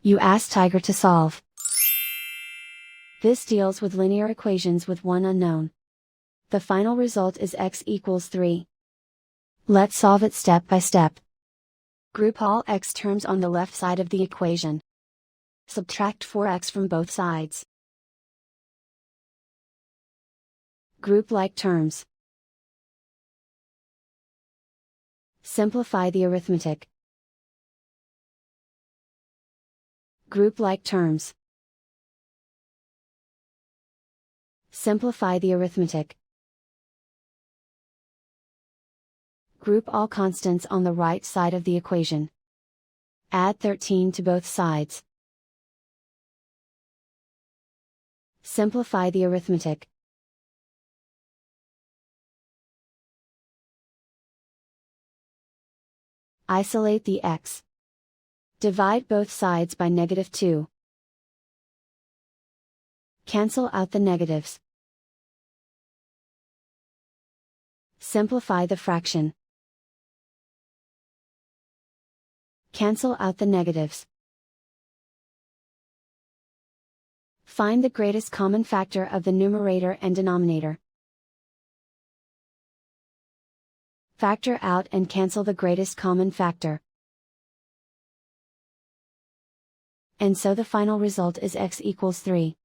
You ask Tiger to solve. This deals with linear equations with one unknown. The final result is x equals 3. Let's solve it step by step. Group all x terms on the left side of the equation. Subtract 4x from both sides. Group like terms. Simplify the arithmetic. Group like terms. Simplify the arithmetic. Group all constants on the right side of the equation. Add 13 to both sides. Simplify the arithmetic. Isolate the x. Divide both sides by -2. Cancel out the negatives. Simplify the fraction. Cancel out the negatives. Find the greatest common factor of the numerator and denominator. Factor out and cancel the greatest common factor. And so the final result is x equals 3.